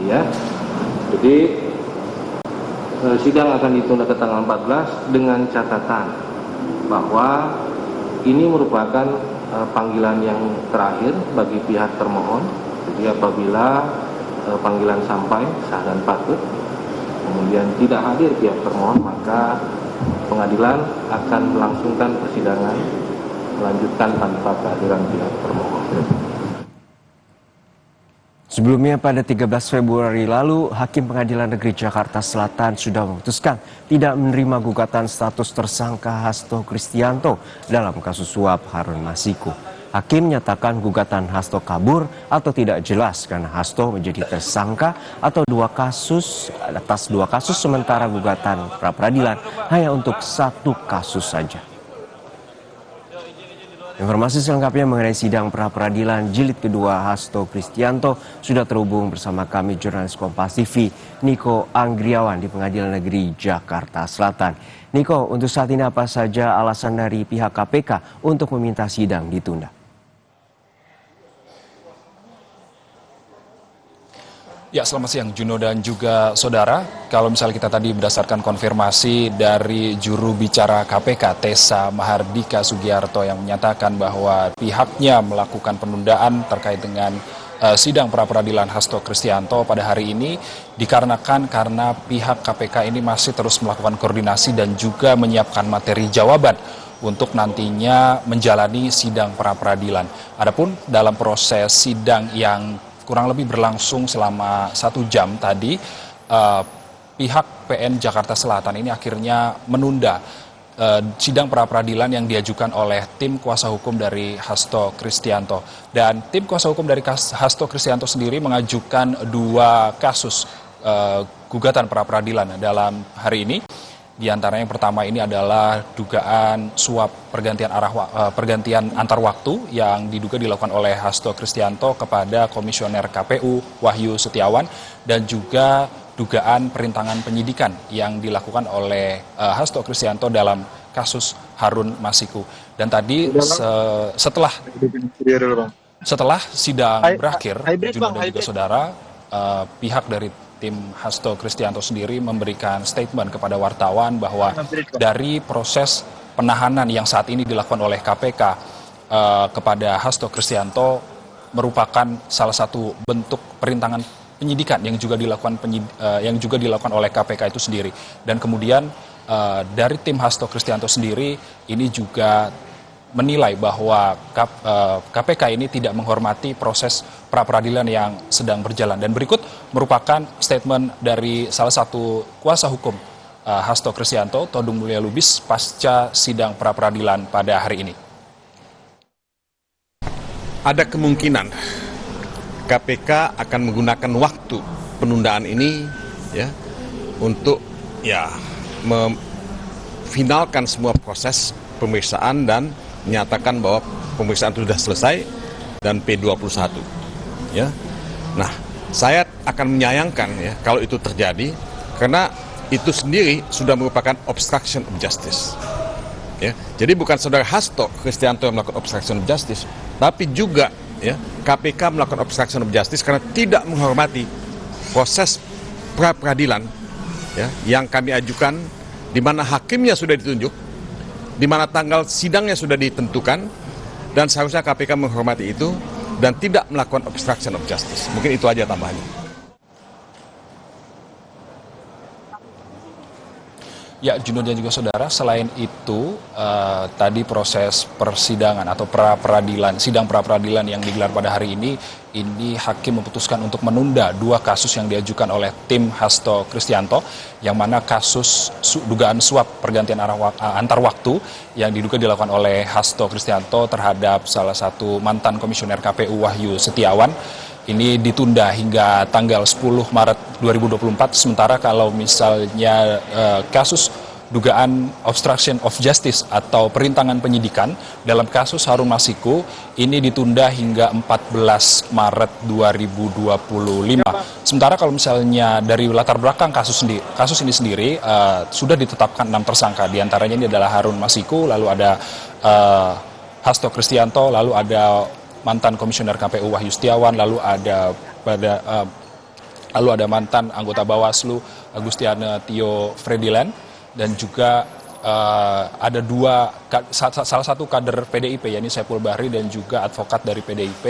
ya. Jadi sidang akan ditunda ke tanggal 14 dengan catatan bahwa ini merupakan panggilan yang terakhir bagi pihak termohon. Jadi apabila panggilan sampai sah dan patut, kemudian tidak hadir pihak termohon, maka pengadilan akan melangsungkan persidangan melanjutkan tanpa kehadiran pihak termohon. Sebelumnya pada 13 Februari lalu, Hakim Pengadilan Negeri Jakarta Selatan sudah memutuskan tidak menerima gugatan status tersangka Hasto Kristianto dalam kasus suap Harun Masiku. Hakim menyatakan gugatan Hasto kabur atau tidak jelas karena Hasto menjadi tersangka atas dua kasus sementara gugatan pra-peradilan hanya untuk satu kasus saja. Informasi selengkapnya mengenai sidang pra-peradilan jilid kedua Hasto Kristianto sudah terhubung bersama kami jurnalis Kompas TV Niko Anggriawan di Pengadilan Negeri Jakarta Selatan. Niko, untuk saat ini apa saja alasan dari pihak KPK untuk meminta sidang ditunda? Ya, selamat siang Juno dan juga saudara. Kalau misalnya kita tadi berdasarkan konfirmasi dari juru bicara KPK Tessa Mahardika Sugiarto yang menyatakan bahwa pihaknya melakukan penundaan terkait dengan sidang pra-peradilan Hasto Kristianto pada hari ini dikarenakan karena pihak KPK ini masih terus melakukan koordinasi dan juga menyiapkan materi jawaban untuk nantinya menjalani sidang pra-peradilan. Adapun dalam proses sidang yang kurang lebih berlangsung selama 1 jam tadi, pihak PN Jakarta Selatan ini akhirnya menunda sidang pra-peradilan yang diajukan oleh tim kuasa hukum dari Hasto Kristianto. Dan tim kuasa hukum dari Hasto Kristianto sendiri mengajukan 2 kasus gugatan pra-peradilan dalam hari ini. Di antaranya yang pertama ini adalah dugaan suap pergantian antar waktu yang diduga dilakukan oleh Hasto Kristianto kepada Komisioner KPU Wahyu Setiawan dan juga dugaan perintangan penyidikan yang dilakukan oleh Hasto Kristianto dalam kasus Harun Masiku. Dan tadi setelah sidang berakhir, Juno dan juga saudara, pihak dari tim Hasto Kristianto sendiri memberikan statement kepada wartawan bahwa dari proses penahanan yang saat ini dilakukan oleh KPK kepada Hasto Kristianto merupakan salah satu bentuk perintangan penyidikan yang juga dilakukan oleh KPK itu sendiri. Dan kemudian dari tim Hasto Kristianto sendiri ini juga menilai bahwa KPK ini tidak menghormati proses pra-peradilan yang sedang berjalan. Dan berikut merupakan statement dari salah satu kuasa hukum Hasto Kristianto, Todung Mulya Lubis, pasca sidang pra-peradilan pada hari ini. Ada kemungkinan KPK akan menggunakan waktu penundaan ini untuk memfinalkan semua proses pemeriksaan dan menyatakan bahwa pemeriksaan itu sudah selesai dan P21. Nah, saya akan menyayangkan kalau itu terjadi karena itu sendiri sudah merupakan obstruction of justice. Jadi bukan saudara Hasto Kristianto yang melakukan obstruction of justice, tapi juga KPK melakukan obstruction of justice karena tidak menghormati proses pra-peradilan yang kami ajukan, di mana hakimnya sudah ditunjuk, di mana tanggal sidangnya sudah ditentukan, dan seharusnya KPK menghormati itu dan tidak melakukan obstruction of justice. Mungkin itu aja tambahannya. Ya, Juno dan juga saudara, selain itu tadi proses persidangan atau sidang pra-peradilan yang digelar pada hari ini hakim memutuskan untuk menunda 2 kasus yang diajukan oleh tim Hasto Kristianto, yang mana kasus dugaan suap pergantian antar waktu yang diduga dilakukan oleh Hasto Kristianto terhadap salah satu mantan Komisioner KPU Wahyu Setiawan. Ini ditunda hingga tanggal 10 Maret 2024, sementara kalau misalnya kasus dugaan obstruction of justice atau perintangan penyidikan dalam kasus Harun Masiku ini ditunda hingga 14 Maret 2025. Sementara kalau misalnya dari latar belakang kasus ini sendiri sudah ditetapkan 6 tersangka, diantaranya ini adalah Harun Masiku, lalu ada Hasto Kristianto, lalu ada mantan Komisioner KPU Wahyu Setiawan, lalu ada lalu ada mantan anggota Bawaslu Agustiana Tio Frediland, dan juga ada salah satu kader PDIP yakni Saiful Bahri dan juga advokat dari PDIP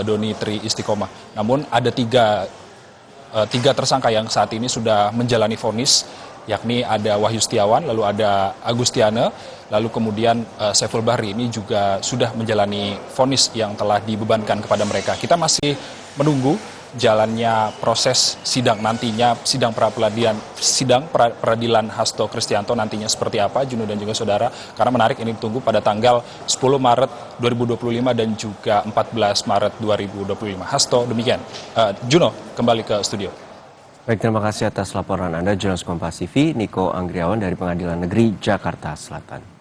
Doni Tri Istiqomah. Namun ada tiga tersangka yang saat ini sudah menjalani vonis, yakni ada Wahyu Setiawan, lalu ada Agustiana, lalu kemudian Saiful Bahri ini juga sudah menjalani vonis yang telah dibebankan kepada mereka. Kita masih menunggu jalannya proses sidang nantinya, sidang peradilan Hasto Kristianto nantinya seperti apa, Juno dan juga saudara, karena menarik ini ditunggu pada tanggal 10 Maret 2025 dan juga 14 Maret 2025. Hasto, demikian. Juno, kembali ke studio. Baik, terima kasih atas laporan Anda, jurnalis Kompas TV, Niko Anggriawan dari Pengadilan Negeri Jakarta Selatan.